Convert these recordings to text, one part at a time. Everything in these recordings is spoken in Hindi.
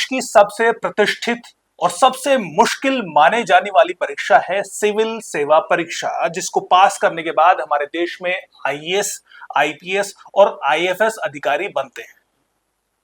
की सबसे प्रतिष्ठित और सबसे मुश्किल माने जाने वाली परीक्षा है सिविल सेवा परीक्षा, जिसको पास करने के बाद हमारे देश में आईएएस, आईपीएस और आईएफएस अधिकारी बनते हैं।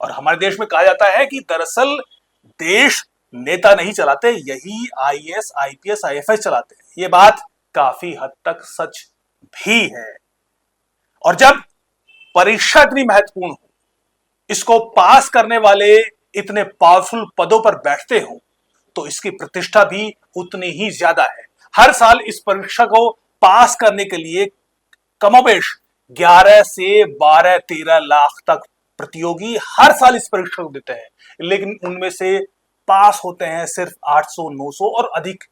और हमारे देश में कहा जाता है कि दरअसल देश नेता नहीं चलाते, यही आईएएस, आईपीएस, आईएफएस चलाते हैं। ये बात काफी हद तक सच भी है। और जब परीक्षा इतनी महत्वपूर्ण हो, इसको पास करने वाले इतने पावरफुल पदों पर बैठते हो, तो इसकी प्रतिष्ठा भी उतनी ही ज्यादा है। हर साल इस परीक्षा को पास करने के लिए कमोबेश 11 से 12-13 लाख तक प्रतियोगी हर साल इस परीक्षा को देते हैं, लेकिन उनमें से पास होते हैं सिर्फ 800-900 और अधिक।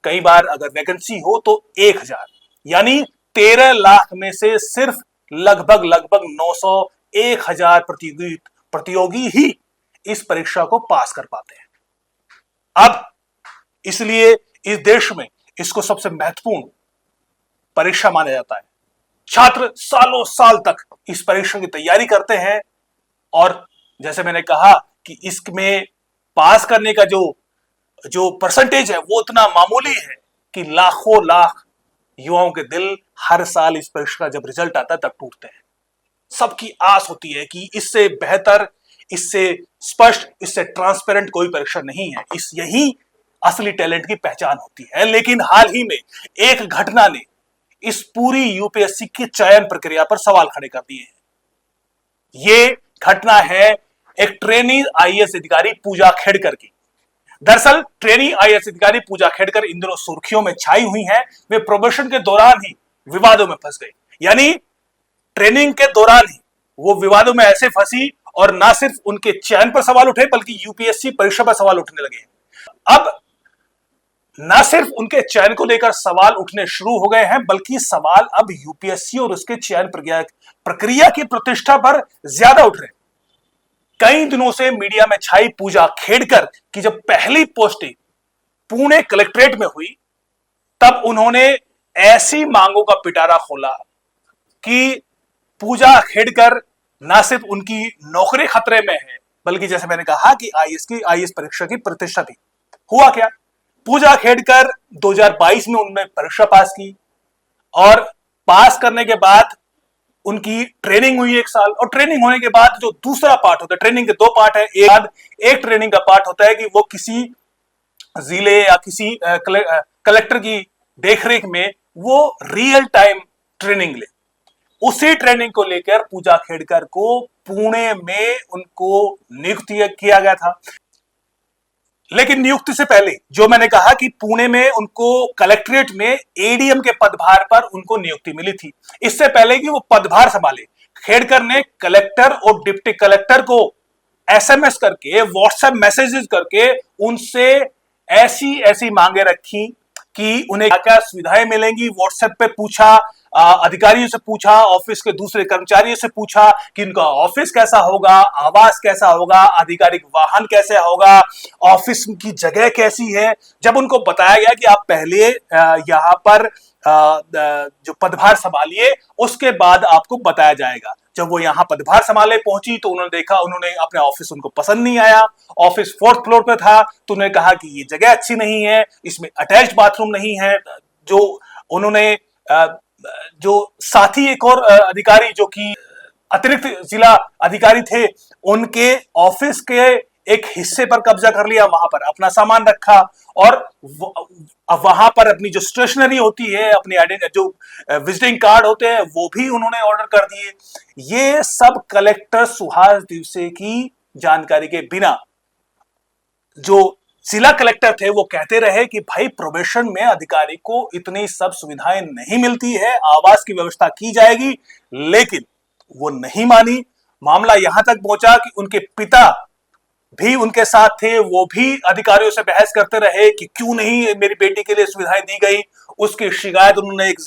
कई बार अगर वैकेंसी हो तो 1000, यानी 13 लाख में से सिर्फ लगभग 900-1000 प्रतियोगी ही इस परीक्षा को पास कर पाते हैं। अब इसलिए इस देश में इसको सबसे महत्वपूर्ण परीक्षा माना जाता है। छात्र सालों साल तक इस परीक्षा की तैयारी करते हैं और जैसे मैंने कहा कि इसमें पास करने का जो परसेंटेज है वो इतना मामूली है कि लाखों लाख युवाओं के दिल हर साल इस परीक्षा का जब रिजल्ट आता है तब टूटते हैं। सबकी आस होती है कि इससे बेहतर, इससे स्पष्ट, इससे ट्रांसपेरेंट कोई परीक्षा नहीं है। यही असली टैलेंट की पहचान होती है। लेकिन हाल ही में एक घटना ने इस पूरी यूपीएससी की चयन प्रक्रिया पर सवाल खड़े कर दिए हैं। ये घटना है एक ट्रेनी आईएएस अधिकारी पूजा खेड़कर की। दरअसल ट्रेनी आईएएस अधिकारी पूजा खेड़कर इन दिनों सुर्खियों में छाई हुई हैं। वे प्रोबेशन के दौरान ही विवादों में फंस गई, यानी ट्रेनिंग के दौरान ही वो विवादों में ऐसे फंसी और ना सिर्फ उनके चयन पर सवाल उठे बल्कि यूपीएससी परीक्षा पर सवाल उठने लगे। अब ना सिर्फ उनके चयन को लेकर सवाल उठने शुरू हो गए हैं, बल्कि सवाल अब यूपीएससी और उसके चयन प्रक्रिया की प्रतिष्ठा पर ज्यादा उठ रहे हैं। कई दिनों से मीडिया में छाई पूजा खेड़कर की जब पहली पोस्टिंग पुणे कलेक्ट्रेट में हुई, तब उन्होंने ऐसी मांगों का पिटारा खोला कि पूजा खेड़कर ना सिर्फ उनकी नौकरी खतरे में है, बल्कि जैसे मैंने कहा कि आईएएस परीक्षा की प्रतिष्ठा भी। हुआ क्या? पूजा खेड़कर 2022 में उन्होंने परीक्षा पास की और पास करने के बाद उनकी ट्रेनिंग हुई 1 साल। और ट्रेनिंग होने के बाद जो दूसरा पार्ट होता है, ट्रेनिंग के 2 पार्ट है। एक ट्रेनिंग का पार्ट होता है कि वो किसी जिले या किसी कलेक्टर की देखरेख में वो रियल टाइम ट्रेनिंग ले। उसी ट्रेनिंग को लेकर पूजा खेड़कर को पुणे में उनको नियुक्त किया गया था। लेकिन नियुक्ति से पहले जो मैंने कहा कि पुणे में उनको कलेक्ट्रेट में एडीएम के पदभार पर उनको नियुक्ति मिली थी। इससे पहले कि वो पदभार संभाले, खेड़कर ने कलेक्टर और डिप्टी कलेक्टर को एसएमएस करके, व्हाट्सएप मैसेजेस करके उनसे ऐसी ऐसी मांगे रखी कि उन्हें क्या क्या सुविधाएं मिलेंगी। व्हाट्सएप पे पूछा, अधिकारियों से पूछा, ऑफिस के दूसरे कर्मचारियों से पूछा कि उनका ऑफिस कैसा होगा, आवास कैसा होगा, आधिकारिक वाहन कैसे होगा, ऑफिस की जगह कैसी है। जब उनको बताया गया कि आप पहले यहाँ पर जो पदभार संभालिए, उसके बाद आपको बताया जाएगा। जब वो यहाँ पदभार संभाले पहुंची तो उन्होंने देखा, उन्होंने अपने ऑफिस उनको पसंद नहीं आया। ऑफिस 4th फ्लोर पे था तो उन्होंने कहा कि ये जगह अच्छी नहीं है, इसमें अटैच्ड बाथरूम नहीं है। जो उन्होंने जो साथी एक और अधिकारी जो कि अतिरिक्त जिला अधिकारी थे, उनके ऑफिस के एक हिस्से पर कब्जा कर लिया, वहां पर अपना सामान रखा और वहां पर अपनी जो स्टेशनरी होती है, अपनी जो विजिटिंग कार्ड होते हैं, वो भी उन्होंने ऑर्डर कर दिए। ये सब कलेक्टर सुहास दिवसे की जानकारी के बिना जो जिला कलेक्टर थे वो कहते रहे कि भाई प्रोबेशन में अधिकारी को इतनी सब सुविधाएं नहीं मिलती है, आवास की व्यवस्था की जाएगी। लेकिन वो नहीं मानी। मामला यहां तक पहुंचा कि उनके पिता भी उनके साथ थे, वो भी अधिकारियों से बहस करते रहे कि क्यों नहीं मेरी बेटी के लिए सुविधाएं दी गई। उसकी शिकायत उन्होंने एक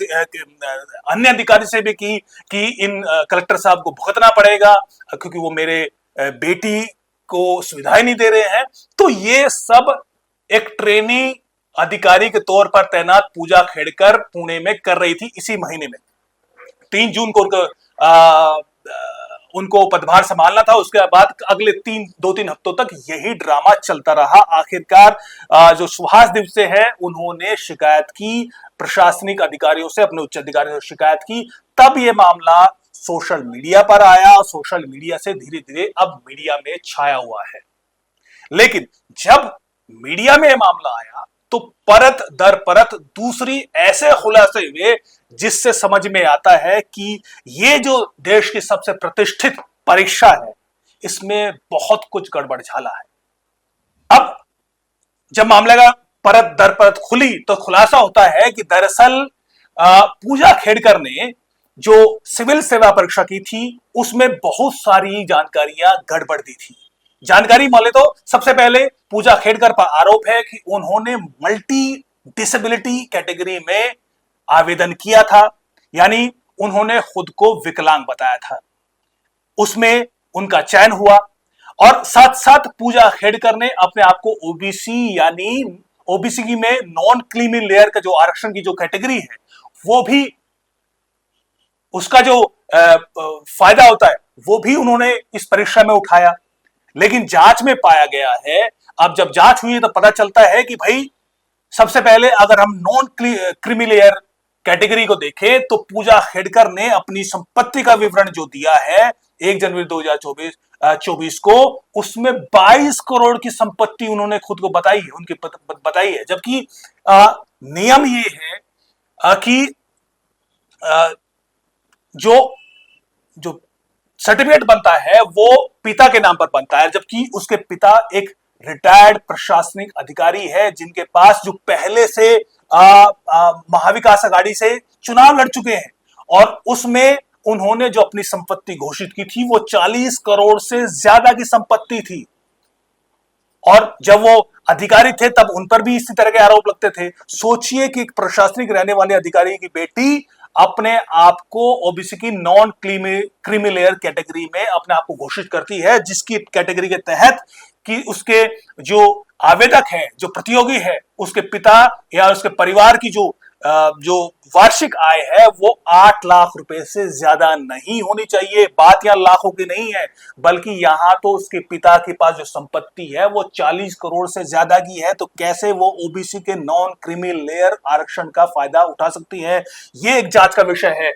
अन्य अधिकारी से भी की कि इन कलेक्टर साहब को भुगतना पड़ेगा क्योंकि वो मेरे बेटी को सुविधाएं नहीं दे रहे हैं। तो ये सब एक ट्रेनी अधिकारी के तौर पर तैनात पूजा खेड़कर पुणे में कर रही थी। इसी महीने में 3 जून को उनको पदभार संभालना था। उसके बाद अगले 2-3 हफ्तों तक यही ड्रामा चलता रहा। आखिरकार जो सुहास दिवसे है उन्होंने शिकायत की प्रशासनिक अधिकारियों से, अपने उच्च अधिकारियों से शिकायत की, तब यह मामला सोशल मीडिया पर आया और सोशल मीडिया से धीरे धीरे अब मीडिया में छाया हुआ है। लेकिन जब मीडिया में मामला आया तो परत दर परत दूसरी ऐसे खुलासे हुए जिससे समझ में आता है कि ये जो देश की सबसे प्रतिष्ठित परीक्षा है इसमें बहुत कुछ गड़बड़ झाला है। अब जब मामले का परत दर परत खुली तो खुलासा होता है कि दरअसल पूजा खेड़कर ने जो सिविल सेवा परीक्षा की थी उसमें बहुत सारी जानकारियां गड़बड़ दी थी। जानकारी मान ले तो सबसे पहले पूजा खेड़कर पर आरोप है कि उन्होंने मल्टी डिसेबिलिटी कैटेगरी में आवेदन किया था, यानी उन्होंने खुद को विकलांग बताया था। उसमें उनका चयन हुआ और साथ साथ पूजा खेड़कर ने अपने आप को ओबीसी यानी ओबीसी में नॉन क्रीमी लेयर का जो आरक्षण की जो कैटेगरी है वो भी उसका जो फायदा होता है वो भी उन्होंने इस परीक्षा में उठाया। लेकिन जांच में पाया गया है, अब जब जांच हुई तो पता चलता है कि भाई सबसे पहले अगर हम नॉन क्रीमी लेयर कैटेगरी को देखें तो पूजा खेड़कर ने अपनी संपत्ति का विवरण जो दिया है 1 जनवरी 2024 को, उसमें 22 करोड़ की संपत्ति उन्होंने खुद को बताई है, उनकी बताई है। जबकि नियम ये है कि जो सर्टिफिकेट बनता है वो पिता के नाम पर बनता है, जबकि उसके पिता एक रिटायर्ड प्रशासनिक अधिकारी है जिनके पास जो पहले से महाविकास आघाड़ी से चुनाव लड़ चुके हैं और उसमें उन्होंने जो अपनी संपत्ति घोषित की थी वो 40 करोड़ से ज्यादा की संपत्ति थी। और जब वो अधिकारी थे तब उन पर भी इसी तरह के आरोप लगते थे। सोचिए कि एक प्रशासनिक रहने वाले अधिकारी की बेटी अपने आप को ओबीसी की नॉन क्रीमी लेयर कैटेगरी में अपने आप को घोषित करती है, जिसकी कैटेगरी के तहत कि उसके जो आवेदक है, जो प्रतियोगी है, उसके पिता या उसके परिवार की जो वार्षिक आय है वो 8 लाख रुपए से ज्यादा नहीं होनी चाहिए। बात यहां लाखों की नहीं है, बल्कि यहां तो उसके पिता के पास जो संपत्ति है वो 40 करोड़ से ज्यादा की है। तो कैसे वो ओबीसी के नॉन क्रीमी लेयर आरक्षण का फायदा उठा सकती है, ये एक जांच का विषय है।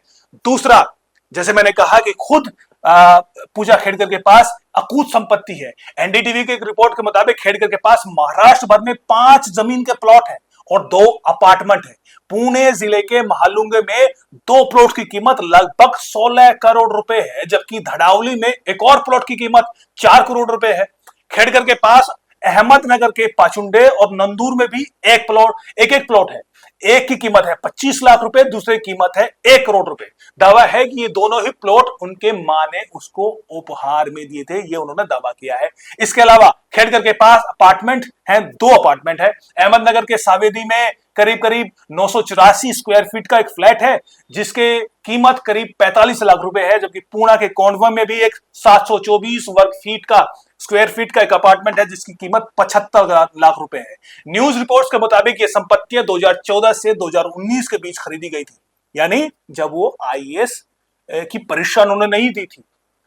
दूसरा, जैसे मैंने कहा कि खुद पूजा खेड़कर के पास अकूत संपत्ति है। एनडीटीवी के एक रिपोर्ट के मुताबिक खेड़कर के पास महाराष्ट्र भर में 5 जमीन के प्लॉट है और 2 अपार्टमेंट है। पुणे जिले के महालुंगे में 2 प्लॉट की कीमत लगभग 16 करोड़ रुपए है, जबकि धड़ाउली में एक और प्लॉट की कीमत 4 करोड़ रुपए है। खेड़कर के पास अहमदनगर के पाचुंडे और नंदूर में भी एक प्लॉट है। एक की कीमत है 25 लाख रुपए, दूसरे की कीमत है 1 करोड़ रुपए। दावा है कि ये दोनों ही प्लॉट उनके मां ने उसको उपहार में दिए थे, ये उन्होंने दावा किया है। इसके अलावा खेड़कर के पास अपार्टमेंट हैं, 2 अपार्टमेंट है। अहमदनगर के सावेदी में करीब 984 स्क्वायर फीट का एक फ्लैट है जिसके कीमत करीब 45 लाख रुपए है, जबकि पुणे के कोंडवा में भी एक 724 स्क्वायर फीट का एक अपार्टमेंट है जिसकी कीमत 75 लाख रुपए है। न्यूज रिपोर्ट्स के मुताबिक ये संपत्तियां 2014 से 2019 के बीच खरीदी गई थी, यानी जब वो आईएएस की परीक्षा उन्होंने नहीं दी थी।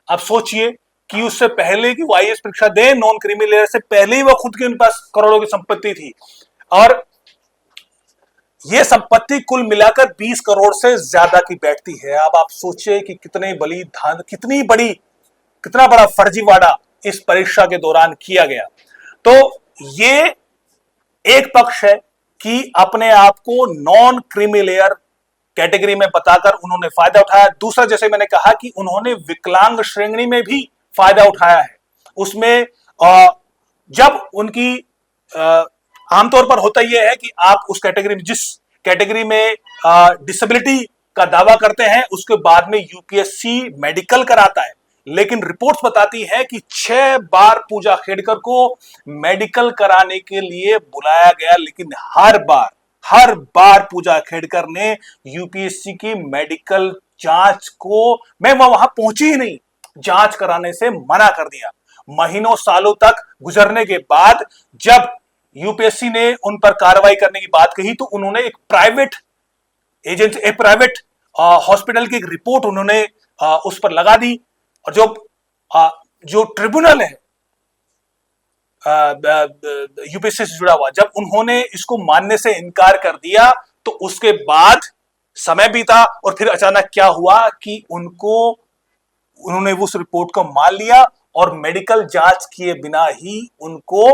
अब सोचिए कि उससे पहले की वो आईएएस परीक्षा दे, नॉन क्रीमी लेयर से पहले ही वो खुद के उनके पास करोड़ों की संपत्ति थी और ये संपत्ति कुल मिलाकर 20 करोड़ से ज्यादा की बैठती है। अब आप सोचिए कि कितना बड़ा फर्जीवाड़ा इस परीक्षा के दौरान किया गया। तो ये एक पक्ष है कि अपने आप को नॉन क्रीमी लेयर कैटेगरी में बताकर उन्होंने फायदा उठाया। दूसरा, जैसे मैंने कहा कि उन्होंने विकलांग श्रेणी में भी फायदा उठाया है। उसमें जब उनकी आमतौर पर होता यह है कि आप उस कैटेगरी में, जिस कैटेगरी में डिसेबिलिटी का दावा करते हैं, उसके बाद में यूपीएससी मेडिकल कराता है। लेकिन रिपोर्ट्स बताती है कि 6 बार पूजा खेड़कर को मेडिकल कराने के लिए बुलाया गया, लेकिन हर बार पूजा खेड़कर ने यूपीएससी की मेडिकल जांच को मैं वहां पहुंची ही नहीं, जांच कराने से मना कर दिया। महीनों सालों तक गुजरने के बाद जब यूपीएससी ने उन पर कार्रवाई करने की बात कही तो उन्होंने एक प्राइवेट हॉस्पिटल की एक रिपोर्ट उन्होंने उस पर लगा दी और जो ट्रिब्यूनल है यूपीएससी से जुड़ा हुआ, जब उन्होंने इसको मानने से इनकार कर दिया तो उसके बाद समय बीता और फिर अचानक क्या हुआ कि उन्होंने उस रिपोर्ट को मान लिया और मेडिकल जांच किए बिना ही उनको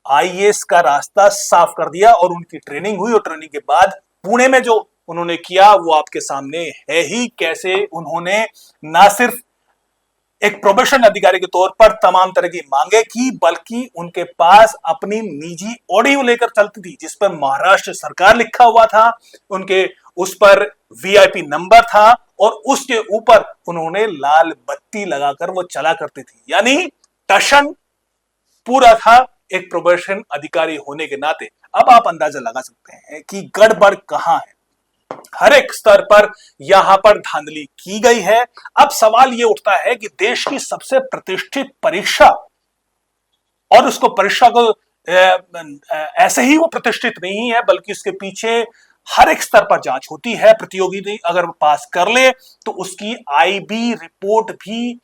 आईएएस का रास्ता साफ कर दिया और उनकी ट्रेनिंग हुई। और ट्रेनिंग के बाद पुणे में जो उन्होंने किया वो आपके सामने है ही, कैसे उन्होंने ना सिर्फ एक प्रोबेशन अधिकारी के तौर पर तमाम तरह की मांगे की, बल्कि उनके पास अपनी निजी ऑडियो लेकर चलती थी जिस पर महाराष्ट्र सरकार लिखा हुआ था, उनके उस पर वीआईपी नंबर था और उसके ऊपर उन्होंने लाल बत्ती लगाकर वो चला करती थी। यानी टशन पूरा था एक प्रोबेशन अधिकारी होने के नाते। अब आप अंदाजा लगा सकते हैं कि गड़बड़ कहां है। हर एक स्तर पर यहां पर धांधली की गई है। अब सवाल यह उठता है कि देश की सबसे प्रतिष्ठित परीक्षा, और उसको परीक्षा को ऐसे ही वो प्रतिष्ठित नहीं है बल्कि उसके पीछे हर एक स्तर पर जांच होती है। प्रतियोगी अगर पास कर ले तो उसकी आईबी रिपोर्ट भी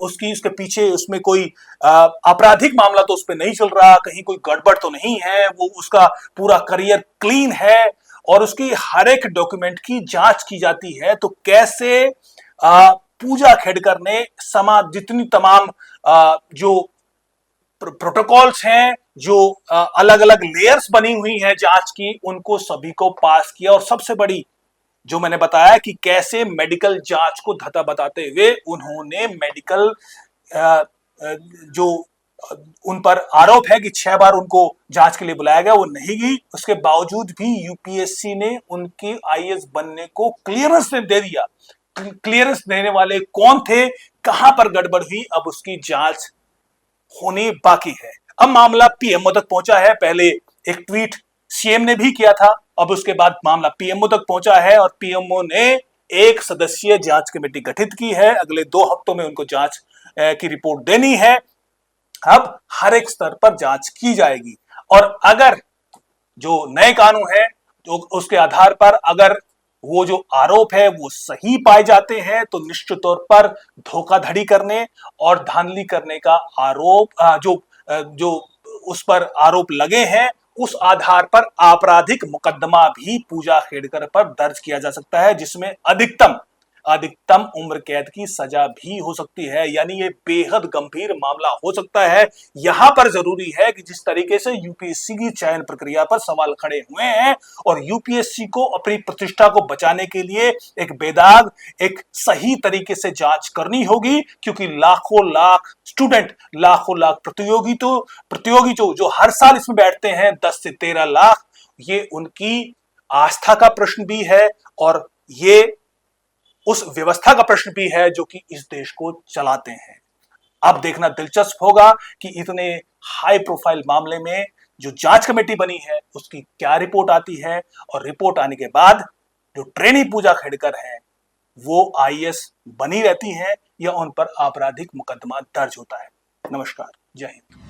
उसके पीछे उसमें कोई आपराधिक मामला तो उस पर नहीं चल रहा, कहीं कोई गड़बड़ तो नहीं है, वो उसका पूरा करियर क्लीन है और उसकी हर एक डॉक्यूमेंट की जांच की जाती है। तो कैसे पूजा खेड़कर ने जितनी तमाम जो प्रोटोकॉल्स हैं, जो अलग अलग लेयर्स बनी हुई हैं जांच की, उनको सभी को पास किया। और सबसे बड़ी जो मैंने बताया कि कैसे मेडिकल जांच को धता बताते हुए उन्होंने मेडिकल जो उन पर आरोप है कि 6 बार उनको जांच के लिए बुलाया गया, वो नहीं गई, उसके बावजूद भी यूपीएससी ने उनके आईएएस बनने को क्लियरेंस दे दिया। क्लियरेंस देने वाले कौन थे, कहां पर गड़बड़ हुई, अब उसकी जांच होनी बाकी है। अब मामला पीएमओ तक पहुंचा है। पहले एक ट्वीट सीएम ने भी किया था, अब उसके बाद मामला पीएमओ तक पहुंचा है और पीएमओ ने एक सदस्यीय जांच कमेटी गठित की है। अगले 2 हफ्तों में उनको जांच की रिपोर्ट देनी है। अब हर एक स्तर पर जांच की जाएगी और अगर जो नए कानून है तो उसके आधार पर अगर वो जो आरोप है वो सही पाए जाते हैं तो निश्चित तौर पर धोखाधड़ी करने और धांधली करने का आरोप जो उस पर आरोप लगे हैं उस आधार पर आपराधिक मुकदमा भी पूजा खेड़कर पर दर्ज किया जा सकता है, जिसमें अधिकतम उम्र कैद की सजा भी हो सकती है। यानी ये बेहद गंभीर मामला हो सकता है। यहां पर जरूरी है कि जिस तरीके से यूपीएससी की चयन प्रक्रिया पर सवाल खड़े हुए हैं और यूपीएससी को अपनी प्रतिष्ठा को बचाने के लिए एक बेदाग, एक सही तरीके से जांच करनी होगी, क्योंकि लाखों लाख स्टूडेंट, लाखों लाख प्रतियोगी जो हर साल इसमें बैठते हैं 10 से 13 लाख, ये उनकी आस्था का प्रश्न भी है और ये उस व्यवस्था का प्रश्न भी है जो कि इस देश को चलाते हैं। अब देखना दिलचस्प होगा कि इतने हाई प्रोफाइल मामले में जो जांच कमेटी बनी है उसकी क्या रिपोर्ट आती है और रिपोर्ट आने के बाद जो ट्रेनी पूजा खेड़कर है वो आईएएस बनी रहती है या उन पर आपराधिक मुकदमा दर्ज होता है। नमस्कार, जय हिंद।